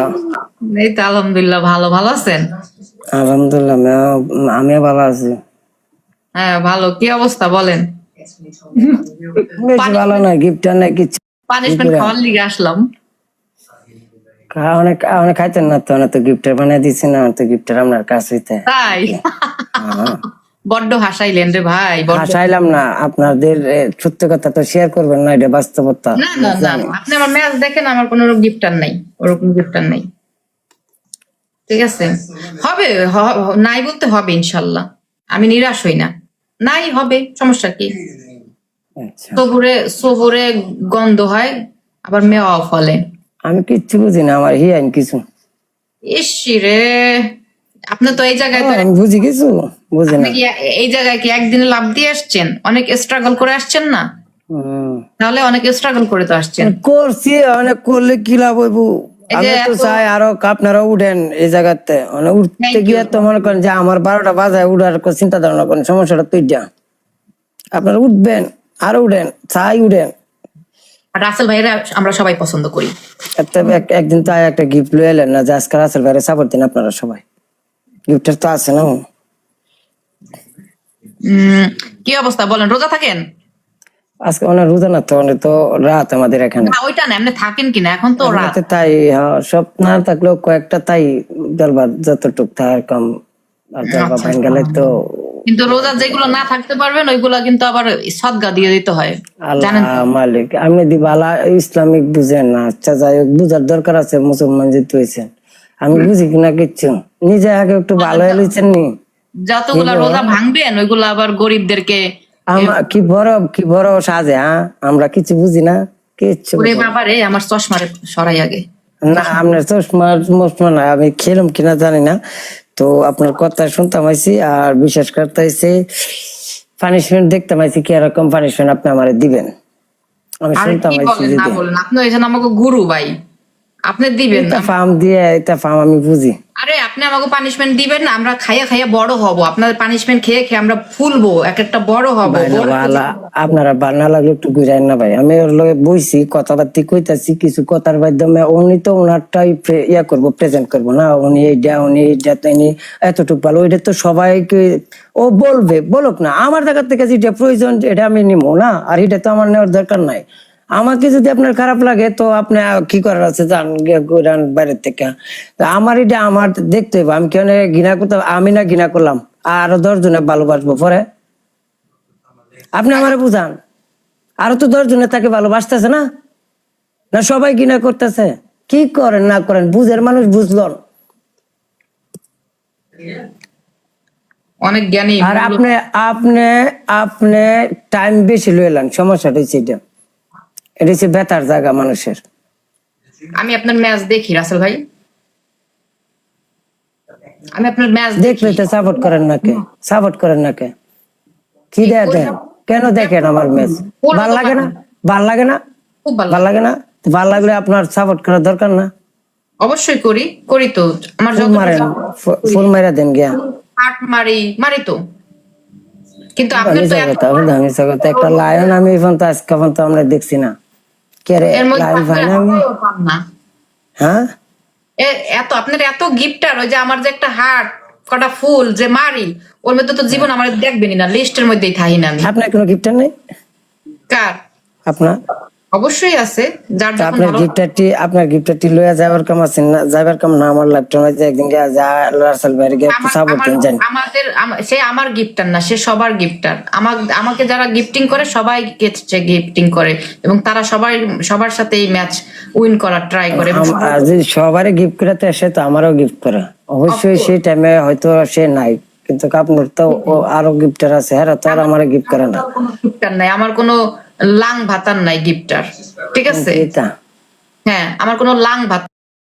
অবস্থা? এই তো আলহামদুলিল্লাহ ভালো। ভালো আছেন? আলহামদুলিল্লাহ আমিও ভালো আছি। হ্যাঁ ভালো। কি অবস্থা বলেন? বেশি ভালো না, গিফট নাই কিছু। পানিশমেন্ট খাওয়ার লিগে আসলাম। অনেক অনেক খাইতেন না তো, অনেক তো গিফটার বানিয়ে দিচ্ছি না তো, গিফটার আপনার কাছে তাই বড্ড হাসাইলেন রে ভাই। হাসাইলাম না, আপনাদের সত্য কথা তো শেয়ার করবেন না, এটা বাস্তবতা। না না না, আপনি আমার ম্যাচ দেখেন, আমার কোনো গিফটার নাই, ওরকম গিফটার নাই। ঠিক আছে, হবে নাই বলতে হবে ইনশাল্লাহ। আমি নিরাশ হই না, নাই হবে, সমস্যা কি? আচ্ছা, সবুরে সবুরে গন্ধ হয়, আবার মেওয়া ফলে। আমি কিচ্ছু বুঝি না, আমার হিয়াইন কিছু। ইসি রে, আপনি তো এই জায়গায় আমি বুঝি কিছু, বুঝি না। আপনি কি এই জায়গায় কি একদিনে লাভ দিয়ে আসছেন? অনেক স্ট্রাগল করে আসছেন না? তাহলে অনেক স্ট্রাগল করে তো আসছেন। করছি, অনেক করলে কি লাভ হইব? এই আমি যে তো চাই আরো আপনারা উঠেন এই জায়গাতে, মানে উঠতে গিয়ে তো মনে করেন যে আমার 12টা বাজায় উঠার চিন্তা ধারণা করেন, সমস্যাটা তুই যা আপনারা উঠবেন, আরো উঠেন, চাই উঠেন। রাসেল ভাইরা আমরা সবাই পছন্দ করি। একদিন তো একটা গিফট লয়ে এলেন না, যে আজকে রাসেল ভাইরে সাপোর্ট দিন আপনারা সবাই। গিফটের তো আছে না। কি অবস্থা বলেন? রোজা থাকেন? আজকে অনেক রোজা না তো, অনেক তো রাত আমাদের এখানে। না ওইটা না, এমনি থাকেন কিনা? এখন তো রাত। তাই সব না থাকলেও কয়েকটা তাই দরবার যতটুক থাকার কম, আর দরবার ভাঙ গেলে তো। কিন্তু রোজা যেগুলো না থাকতে পারবেন ওইগুলা কিন্তু আবার সদগা দিয়ে দিতে হয়, জানেন? মালিক আপনি দিবালা ইসলামিক বুঝেন না। আচ্ছা যাই হোক, বুঝার দরকার আছে, মুসলমান যেতে হয়েছেন। আমি বুঝি কিনা কিচ্ছু, নিজে আগে একটু ভালো হয়েছেন নি। যতগুলা রোজা ভাঙবেন ওইগুলা আবার গরিবদেরকে। কি বড় সাজে, আমরা কিছু বুঝি না কিচ্ছু। ওরে বাবা রে, আমার চশমারে সরাই আগে। না আপনার চশমা না, আমি খেলাম কিনা জানি না। তো আপনার কথা শুনতাম আইছি, আর বিশেষ করতে হয়েছে পানিশমেন্ট দেখতাম আইছি, কি এরকম পানিশমেন্ট আপনি আমারে দিবেন। আমি শুনতাম আইছি যদি আপনি হয়েছেন আমাকে গুরু ভাই, আপনি দিবেন না। ফার্ম দিয়ে এটা ফার্ম আমি বুঝি। আরে আপনি আমাকে পানিশমেন্ট দিবেন না, আমরা খাইয়া খাইয়া বড় হব। আপনাদের পানিশমেন্ট খেয়ে খেয়ে আমরা ফুলবো, এক একটা বড় হবো। আপনারা বান্না লাগলে একটু ঘুরাই না ভাই, আমি ওর লগে বইছি, কথাবার্তি কইতাছি, কিছু কথার মাধ্যমে উনি তো ওনারটাই ইয়া করবো, প্রেজেন্ট করবো না। উনি এইটা তিনি এতটুকু ভালো, ওইটা তো সবাইকে ও বলবে, বলুক না। আমার জায়গা থেকে যেটা প্রয়োজন এটা আমি নিবো না, আর এটা তো আমার নেওয়ার দরকার নাই। আমাকে যদি আপনার খারাপ লাগে তো আপনি কি করার আছে যান বাইরের থেকে। আমার এটা আমার দেখতে হবে, আমি কেন ঘৃণা করতে? আমি না ঘৃণা করলাম, আরো 10 জনে ভালোবাসবো পরে। আপনি আমারে বুঝান, আরো তো 10 জনে তাকে ভালোবাসতেছে না, না সবাই ঘৃণা করতেছে? কি করেন না করেন, বুঝের মানুষ বুঝলন। অনেক জ্ঞানী। আর আপনি আপনি আপনি টাইম বেশি লইলেন, সমস্যাটা হচ্ছে এটা। এটা হচ্ছে বেতার জায়গা মানুষের। আমি আপনার ম্যাচ দেখি রাসেল ভাই, আমি আপনার ম্যাচ দেখলে তো সাপোর্ট করেন না কে? সাপোর্ট করেন না কে? কি দেখেন? কেন দেখেন আমার ম্যাচ? ভাল লাগে না? ভাল লাগে না? খুব ভাল লাগে না? ভাল লাগলে আপনার সাপোর্ট করার দরকার না? অবশ্যই করি, করি তো। আমার ফুল মারেন, ফুল মারা দেন গিয়া। হাট মারি তো। কিন্তু আপনি তো একটা লায়ন আমি এখন তো আজকে পর্যন্ত আমরা দেখছি না। কে রে লায়ন ভাই না আমি? হ্যাঁ, এত আপনার এত গিফটার, ওই যে আমার যে একটা হার্ট কটা ফুল যে মারি, ওর মধ্যে তো জীবন আমার দেখবেনই না, লিস্টের মধ্যেই থাকি না আমি। আপনার কোনো গিফটার নেই? কার? আপনার অবশ্যই আছে, যার যখন আপনার গিফটারটি লইয়া যাবার কাম আছে না? যাবার কাম না আমার লাগতো না, যে একদিন গিয়া যা রাসেল ভাইয়ের গিয়ে একটু সাপোর্ট দেন জানি। সে আমার গিফটার না, সে সবার গিফটার। আমাকে যারা গিফটিং করে সবাই গিফটিং করে, এবং তারা সবার সাথে এই ম্যাচ উইন করার ট্রাই করে। আর যদি সবারই গিফট করে তো সে তো আমারও গিফট করে, অবশ্যই সেই টাইমে হয়তো সে নাই, কিন্তু আপনার তো আরো গিফটার আছে, হ্যাঁ তো আর আমার গিফট করে না। গিফটার নাই, আমার কোনো লাং ভাতার নাই গিফটার, ঠিক আছে? হ্যাঁ, আমার কোনো লাং ভাত